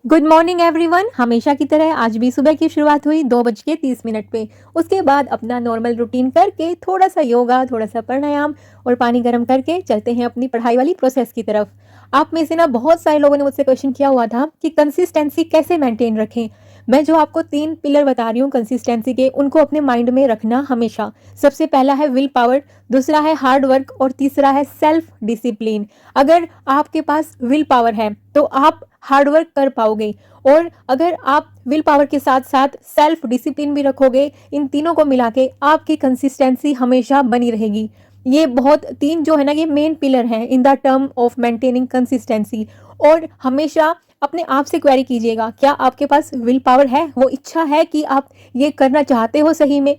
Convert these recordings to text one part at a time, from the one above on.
Good morning everyone. हमेशा की तरह आज भी सुबह की शुरुआत हुई 2:30 पे। उसके बाद अपना नॉर्मल रूटीन करके थोड़ा सा योगा, थोड़ा सा प्राणायाम और पानी गर्म करके चलते हैं अपनी पढ़ाई वाली प्रोसेस की तरफ। आप में से ना बहुत सारे लोगों ने मुझसे क्वेश्चन किया हुआ था कि कंसिस्टेंसी कैसे मेंटेन रखें। मैं जो आपको 3 पिलर बता रही हूँ कंसिस्टेंसी के, उनको अपने माइंड में रखना हमेशा। सबसे पहला है विल पावर, दूसरा है हार्ड वर्क और तीसरा है सेल्फ डिसिप्लिन। अगर आपके पास विल पावर है तो आप हार्ड वर्क कर पाओगे, और अगर आप विल पावर के साथ साथ सेल्फ डिसिप्लिन भी रखोगे, इन तीनों को मिला के आपकी कंसिस्टेंसी हमेशा बनी रहेगी। ये बहुत 3 जो है ना, ये मेन पिलर हैं in the term of maintaining consistency. और हमेशा अपने आप से क्वेरी कीजिएगा, क्या आपके पास विल पावर है, वो इच्छा है कि आप ये करना चाहते हो सही में।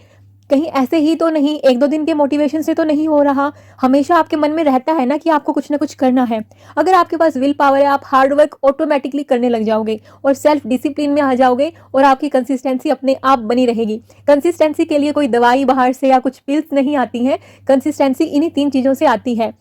कहीं ऐसे ही तो नहीं, 1-2 दिन के मोटिवेशन से तो नहीं हो रहा। हमेशा आपके मन में रहता है ना कि आपको कुछ ना कुछ करना है। अगर आपके पास विल पावर है, आप हार्ड वर्क ऑटोमेटिकली करने लग जाओगे और सेल्फ डिसिप्लिन में आ जाओगे और आपकी कंसिस्टेंसी अपने आप बनी रहेगी। कंसिस्टेंसी के लिए कोई दवाई बाहर से या कुछ पिल्स नहीं आती हैं, कंसिस्टेंसी इन्हीं 3 चीज़ों से आती है।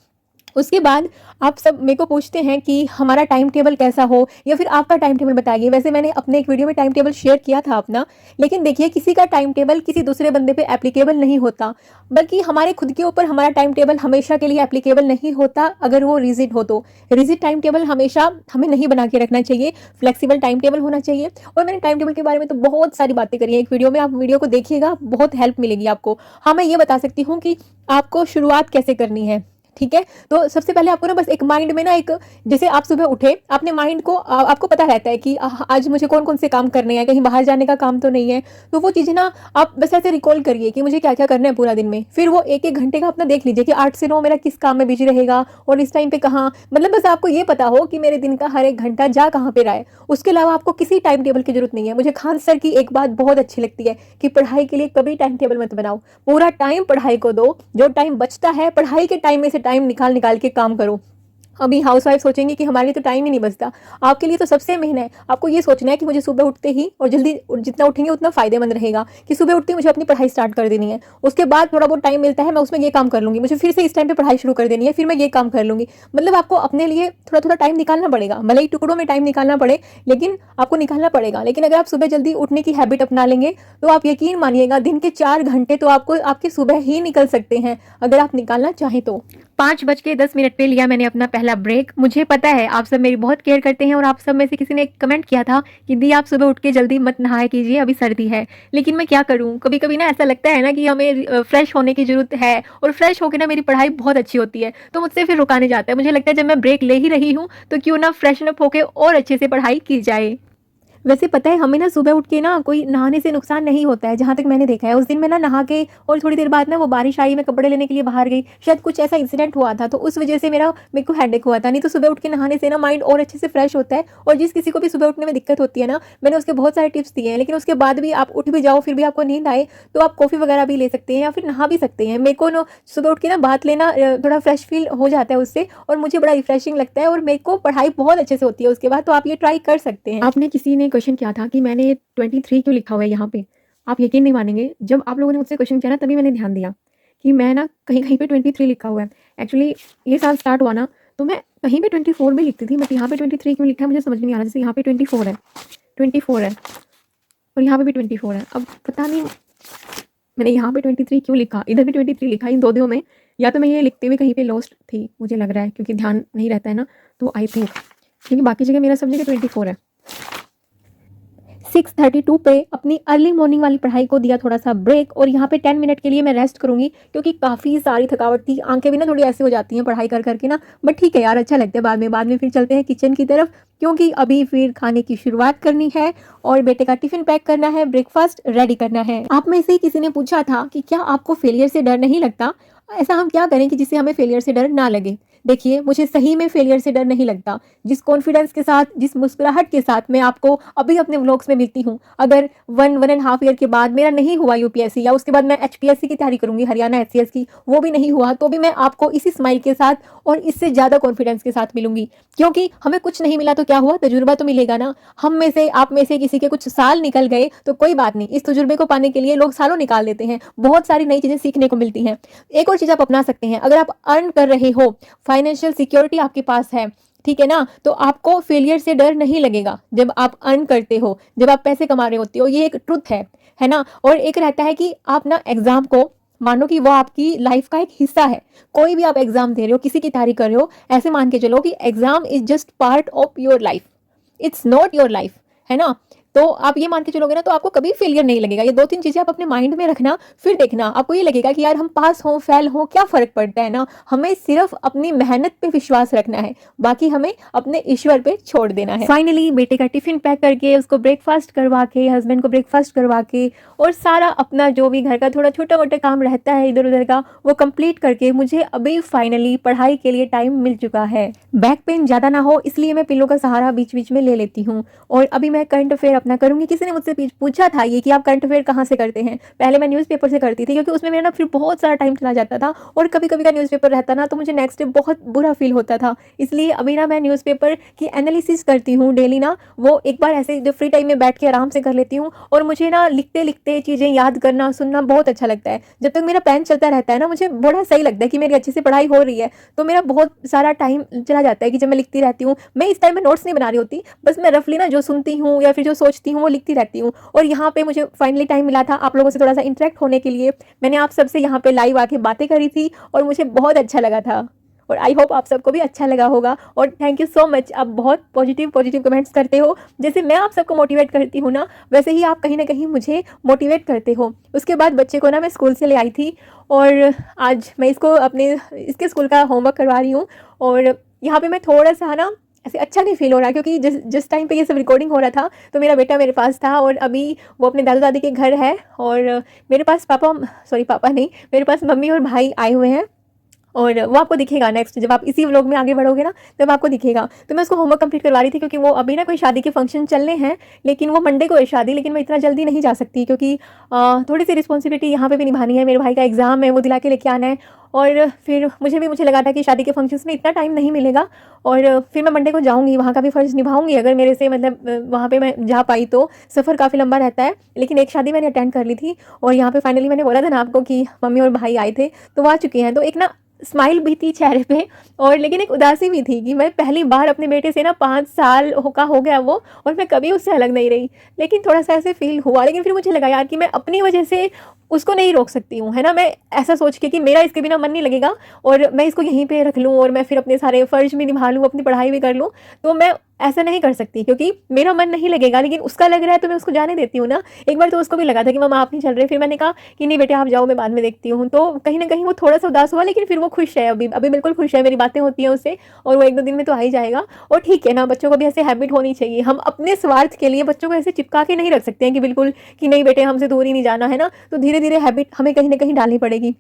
उसके बाद आप सब मेरे को पूछते हैं कि हमारा टाइम टेबल कैसा हो, या फिर आपका टाइम टेबल बताइए। वैसे मैंने अपने एक वीडियो में टाइम टेबल शेयर किया था अपना, लेकिन देखिए किसी का टाइम टेबल किसी दूसरे बंदे पे एप्लीकेबल नहीं होता, बल्कि हमारे खुद के ऊपर हमारा टाइम टेबल हमेशा के लिए एप्लीकेबल नहीं होता अगर वो रिजिड हो तो। रिजिड टाइम टेबल हमेशा हमें नहीं बना के रखना चाहिए, फ्लेक्सिबल टाइम टेबल होना चाहिए। और मैंने टाइम टेबल के बारे में तो बहुत सारी बातें करी हैं एक वीडियो में, आप वीडियो को देखिएगा, बहुत हेल्प मिलेगी आपको। हाँ, मैं ये बता सकती हूँ कि आपको शुरुआत कैसे करनी है। ठीक है, तो सबसे पहले आपको ना बस एक माइंड में ना एक, जैसे आप सुबह उठे, आपने माइंड को आपको पता रहता है कि आज मुझे कौन कौन से काम करने हैं, कहीं बाहर जाने का काम तो नहीं है। तो वो चीज़ें ना आप बस ऐसे रिकॉल करिए कि मुझे क्या क्या करना है पूरा दिन में। फिर वो 1-1 घंटे का अपना देख लीजिए कि 8 से 9 मेरा किस काम में बिजी रहेगा और इस टाइम पे कहाँ, मतलब बस आपको ये पता हो कि मेरे दिन का हर 1 घंटा जा कहाँ पे रहा है। उसके अलावा आपको किसी टाइम टेबल की जरूरत नहीं है। मुझे खान सर की एक बात बहुत अच्छी लगती है कि पढ़ाई के लिए कभी टाइम टेबल मत बनाओ, पूरा टाइम पढ़ाई को दो। जो टाइम बचता है पढ़ाई के टाइम में से टाइम निकाल निकाल के काम करो। अभी हाउसवाइफ सोचेंगी कि हमारे लिए तो टाइम ही नहीं बचता, आपके लिए तो सबसे मेन है। आपको ये सोचना है कि मुझे सुबह उठते ही, और जल्दी जितना उठेंगे उतना फायदेमंद रहेगा, कि सुबह उठते ही मुझे अपनी पढ़ाई स्टार्ट कर देनी है। उसके बाद थोड़ा बहुत टाइम मिलता है, मैं उसमें ये काम कर लूंगी, मुझे फिर से इस टाइम पे पढ़ाई शुरू कर देनी है, फिर मैं ये काम कर लूंगी। मतलब आपको अपने लिए थोड़ा थोड़ा टाइम निकालना पड़ेगा, भले ही टुकड़ों में टाइम निकालना पड़े, लेकिन आपको निकालना पड़ेगा। लेकिन अगर आप सुबह जल्दी उठने की हैबिट अपना लेंगे तो आप यकीन मानिएगा दिन के 4 घंटे तो आपको आपके सुबह ही निकल सकते हैं, अगर आप निकालना चाहें तो। 5:10 पे लिया मैंने अपना पहला ब्रेक। मुझे पता है आप सब मेरी बहुत केयर करते हैं, और आप सब में से किसी ने कमेंट किया था कि दी आप सुबह उठ के जल्दी मत नहाया कीजिए, अभी सर्दी है। लेकिन मैं क्या करूं, कभी कभी ना ऐसा लगता है ना कि हमें फ्रेश होने की जरूरत है, और फ्रेश होकर ना मेरी पढ़ाई बहुत अच्छी होती है, तो मुझसे फिर रुका नहीं जाता है। मुझे लगता है जब मैं ब्रेक ले ही रही हूँ तो क्यों ना फ्रेशन अप होकर और अच्छे से पढ़ाई की जाए। वैसे पता है हमें ना सुबह उठ के ना कोई नहाने से नुकसान नहीं होता है, जहाँ तक मैंने देखा है। उस दिन मैं ना नहा के और थोड़ी देर बाद ना वो बारिश आई, मैं कपड़े लेने के लिए बाहर गई, शायद कुछ ऐसा इंसिडेंट हुआ था, तो उस वजह से मेरे को हेडेक हुआ था। नहीं तो सुबह उठ के नहाने से ना माइंड और अच्छे से फ्रेश होता है। और जिस किसी को भी सुबह उठने में दिक्कत होती है ना, मैंने उसके बहुत सारे टिप्स दिए हैं, लेकिन उसके बाद भी आप उठ भी जाओ फिर भी आपको नींद आए तो आप कॉफ़ी वगैरह भी ले सकते हैं या फिर नहा भी सकते हैं। मेरे को ना सुबह उठ के ना बात लेना थोड़ा फ्रेश फील हो जाता है उससे, और मुझे बड़ा रिफ्रेशिंग लगता है, और मेरे को पढ़ाई बहुत अच्छे से होती है उसके बाद। तो आप ये ट्राई कर सकते हैं। आपने किसी ने क्वेश्चन किया था कि मैंने 23 क्यों लिखा हुआ है यहाँ पे। आप यकीन नहीं मानेंगे, जब आप लोगों ने मुझसे क्वेश्चन किया ना तभी मैंने ध्यान दिया कि मैं ना कहीं कहीं पे 23 लिखा हुआ है। एक्चुअली ये साल स्टार्ट हुआ ना तो मैं कहीं पे 24 भी लिखती थी, बट यहाँ पे 23 क्यों लिखा है मुझे समझ में नहीं आ रहा। जैसे यहाँ पे 24 है, 24 है, और यहाँ पे भी 24 है। अब पता नहीं मैंने यहाँ पे 23 क्यों लिखा, इधर भी 23 लिखा, इन दो में या तो मैं ये लिखते हुए कहीं पे लॉस्ट थी, मुझे लग रहा है, क्योंकि ध्यान नहीं रहता है ना, तो आई थिंक, क्योंकि बाकी जगह मेरा सब जगह 24 है। 6:32 पे अपनी अर्ली मॉर्निंग वाली पढ़ाई को दिया थोड़ा सा ब्रेक, और यहाँ पे 10 मिनट के लिए मैं रेस्ट करूंगी, क्योंकि काफ़ी सारी थकावट थी, आंखें भी ना थोड़ी ऐसी हो जाती हैं पढ़ाई कर करके ना। बट ठीक है यार, अच्छा लगता है। बाद में फिर चलते हैं किचन की तरफ, क्योंकि अभी फिर खाने की शुरुआत करनी है और बेटे का टिफिन पैक करना है, ब्रेकफास्ट रेडी करना है। आप में से ही किसी ने पूछा था कि क्या आपको फेलियर से डर नहीं लगता, ऐसा हम क्या करें कि जिससे हमें फेलियर से डर ना लगे। देखिए, मुझे सही में फेलियर से डर नहीं लगता। जिस कॉन्फिडेंस के साथ, जिस मुस्कुराहट के साथ मैं आपको अभी अपने व्लॉग्स में मिलती हूँ, अगर 1.5 ईयर के बाद मेरा नहीं हुआ यूपीएससी, या उसके बाद मैं एचपीएससी की तैयारी करूंगी, हरियाणा एचसीएस की, वो भी नहीं हुआ, तो भी मैं आपको इसी स्माइल के साथ और इससे ज़्यादा कॉन्फिडेंस के साथ मिलूंगी। क्योंकि हमें कुछ नहीं मिला तो क्या हुआ, तजुर्बा तो मिलेगा ना। हम में से, आप में से किसी के कुछ साल निकल गए तो कोई बात नहीं, इस तजुर्बे को पाने के लिए लोग सालों निकाल देते हैं, बहुत सारी नई चीज़ें सीखने को मिलती हैं। एक और चीज़ आप अपना सकते हैं, अगर आप अर्न कर रहे हो, फाइनेंशियल सिक्योरिटी आपके पास है, ठीक है ना? तो आपको फेलियर से डर नहीं लगेगा जब आप अर्न करते हो, जब आप पैसे कमा रहे होते हो, ये एक ट्रुथ है ना? और एक रहता है कि आप ना एग्ज़ाम को मानो कि वो आपकी लाइफ का एक हिस्सा है। कोई भी आप एग्ज़ाम दे रहे हो, किसी की तैयारी कर रहे हो, ऐसे मान के चलो कि exam is just part of your life, it's not your life, है ना? तो आप ये मान के चलोगे ना तो आपको कभी फेलियर नहीं लगेगा। ये 2-3 चीज़ें आप अपने माइंड में रखना, फिर देखना आपको ये लगेगा कि यार हम पास हों, फेल हों, क्या फ़र्क पड़ता है ना? हमें सिर्फ़ अपनी मेहनत पे विश्वास रखना है, बाकी हमें अपने ईश्वर पे छोड़ देना है। फाइनली बेटे का टिफ़िन पैक करके, उसको ब्रेकफ़ास्ट करवा के, हस्बैंड को ब्रेकफ़ास्ट करवा के और सारा अपना जो भी घर का थोड़ा छोटा-मोटा काम रहता है इधर-उधर का, वो कंप्लीट करके मुझे अभी फाइनली पढ़ाई के लिए टाइम मिल चुका है। बैक पेन ज़्यादा ना हो इसलिए मैं पिलो का सहारा बीच-बीच में ले लेती हूँ और अभी मैं करंट अफेयर अपना करूँगी। किसी ने मुझसे पूछा था ये कि आप करंट अफेयर कहाँ से करते हैं? पहले मैं न्यूज़पेपर से करती थी क्योंकि उसमें मेरा ना फिर बहुत सारा टाइम चला जाता था और कभी-कभी का न्यूज़पेपर रहता ना तो मुझे नेक्स्ट डे बहुत बुरा फ़ील होता था। इसलिए अभी ना मैं न्यूज़पेपर की एनालिसिस करती हूँ डेली ना, वो एक बार ऐसे जो फ्री टाइम में बैठ के आराम से कर लेती हूँ और मुझे ना लिखते-लिखते चीज़ें याद करना, सुनना बहुत अच्छा लगता है। जब तक मेरा पेन चलता रहता है ना मुझे बड़ा सही लगता है कि मेरी अच्छे से पढ़ाई हो रही है, तो मेरा बहुत सारा टाइम चला जाता है कि जब मैं लिखती रहती हूँ। मैं इस टाइम में नोट्स नहीं बना रही होती, बस मैं रफली ना जो सुनती हूँ या फिर जो सोचती हूँ वो लिखती रहती हूँ। और यहाँ पे मुझे फाइनली टाइम मिला था आप लोगों से थोड़ा सा इंटरेक्ट होने के लिए। मैंने आप सबसे यहाँ पे लाइव आके बातें करी थी और मुझे बहुत अच्छा लगा था और आई होप आप सबको भी अच्छा लगा होगा। और थैंक यू सो मच, आप बहुत पॉजिटिव कमेंट्स करते हो। जैसे मैं आप सबको मोटिवेट करती हूँ ना, वैसे ही आप कहीं ना कहीं मुझे मोटिवेट करते हो। उसके बाद बच्चे को ना मैं स्कूल से ले आई थी और आज मैं इसके स्कूल का होमवर्क करवा रही हूँ और यहाँ पे मैं थोड़ा सा ना ऐसे अच्छा नहीं फील हो रहा क्योंकि जिस टाइम पे ये सब रिकॉर्डिंग हो रहा था तो मेरा बेटा मेरे पास था और अभी वो अपने दादा दादी के घर है और मेरे पास पापा नहीं, मेरे पास मम्मी और भाई आए हुए हैं और वो आपको दिखेगा नेक्स्ट जब आप इसी व्लॉग में आगे बढ़ोगे ना तब आपको दिखेगा। तो मैं उसको होमवर्क कंप्लीट करवा रही थी क्योंकि वो अभी ना कोई शादी के फंक्शन चलने हैं, लेकिन वो मंडे को है शादी, लेकिन मैं इतना जल्दी नहीं जा सकती क्योंकि थोड़ी सी रिस्पॉन्सिबिलिटी यहाँ पे भी निभानी है। मेरे भाई का एग्ज़ाम है, वो दिला के लेके आना है और फिर मुझे लगा था कि शादी के फंक्शंस में इतना टाइम नहीं मिलेगा और फिर मैं मंडे को जाऊँगी, वहाँ का भी फ़र्ज़ निभाऊँगी अगर मेरे से मतलब वहाँ पे मैं जा पाई तो। सफ़र काफ़ी लंबा रहता है, लेकिन एक शादी मैंने अटेंड कर ली थी और यहाँ पे फाइनली मैंने बोला था ना आपको कि मम्मी और भाई आए थे तो वो आ चुके हैं। तो एक ना स्माइल भी थी चेहरे पे और लेकिन एक उदासी भी थी कि मैं पहली बार अपने बेटे से ना 5 साल हो गया वो और मैं कभी उससे अलग नहीं रही। लेकिन थोड़ा-सा ऐसे फ़ील हुआ, लेकिन फिर मुझे लगा यार कि मैं अपनी वजह से उसको नहीं रोक सकती हूँ, है ना? मैं ऐसा सोच के कि मेरा इसके बिना मन नहीं लगेगा और मैं इसको यहीं पे रख लूँ और मैं फिर अपने सारे फ़र्ज़ भी निभा लूँ, अपनी पढ़ाई भी कर लूँ, तो मैं ऐसा नहीं कर सकती क्योंकि मेरा मन नहीं लगेगा लेकिन उसका लग रहा है तो मैं उसको जाने देती हूँ ना। एक बार तो उसको भी लगा था कि मम्मा आप नहीं चल रहे, फिर मैंने कहा कि नहीं बेटे आप जाओ, मैं बाद में देखती हूँ। तो कहीं न कहीं वो थोड़ा-सा उदास हुआ लेकिन फिर वो खुश है अभी बिल्कुल खुश है, मेरी बातें होती हैं उससे और वो 1-2 दिन में तो आ ही जाएगा। और ठीक है ना, बच्चों को भी ऐसे हैबिट होनी चाहिए। हम अपने स्वार्थ के लिए बच्चों को ऐसे चिपका के नहीं रख सकते हैं कि बिल्कुल कि नहीं बेटे हमसे दूर ही नहीं जाना, है ना? तो धीरे-धीरे हैबिट हमें कहीं न कहीं डालनी पड़ेगी।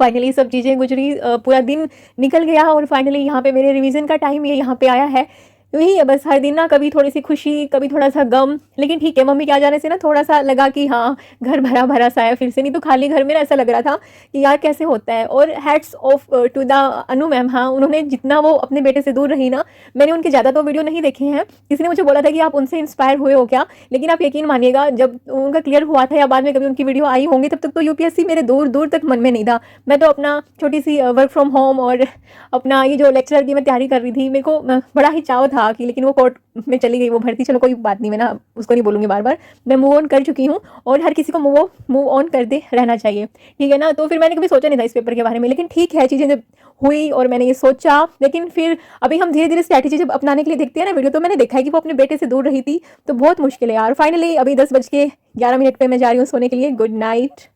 फाइनली सब चीज़ें गुजरी, पूरा दिन निकल गया और फाइनली यहाँ पे मेरे रिवीजन का टाइम ये यहाँ पे आया है। वही है बस, हर दिन ना कभी थोड़ी सी खुशी, कभी थोड़ा-सा गम, लेकिन ठीक है मम्मी के आ जाने से ना थोड़ा-सा लगा कि हाँ, घर भरा-भरा सा है फिर से, नहीं तो खाली घर में ना ऐसा लग रहा था कि यार कैसे होता है। और hats off to the Anu ma'am, हाँ, उन्होंने जितना वो अपने बेटे से दूर रही ना, मैंने उनके ज़्यादा तो वीडियो नहीं देखे हैं। किसी ने मुझे बोला था कि आप उनसे इंस्पायर हुए हो क्या? लेकिन आप यकीन मानिएगा जब उनका क्लियर हुआ था या बाद में कभी उनकी वीडियो आई होंगी तब तक तो यूपीएससी मेरे दूर-दूर तक मन में नहीं था। मैं तो अपना छोटी-सी वर्क फ्रॉम होम और अपना ये जो लेक्चरर की मैं तैयारी कर रही थी, मेरे को बड़ा ही चाव था कि, लेकिन वो कोर्ट में चली गई वो भर्ती। चलो कोई बात नहीं, मैं ना उसको नहीं बोलूँगी बार-बार, मैं मूव ऑन कर चुकी हूँ और हर किसी को मूव ऑन करते रहना चाहिए, ठीक है ना? तो फिर मैंने कभी सोचा नहीं था इस पेपर के बारे में, लेकिन ठीक है चीज़ें जब हुई और मैंने ये सोचा, लेकिन फिर अभी हम धीरे-धीरे स्ट्रैटेजी जब अपनाने के लिए देखते हैं ना वीडियो, तो मैंने देखा है कि वो अपने बेटे से दूर रही थी, तो बहुत मुश्किल है यार। फाइनली अभी 10 बज के 11 मिनट पे मैं जा रही हूँ सोने के लिए। Good night.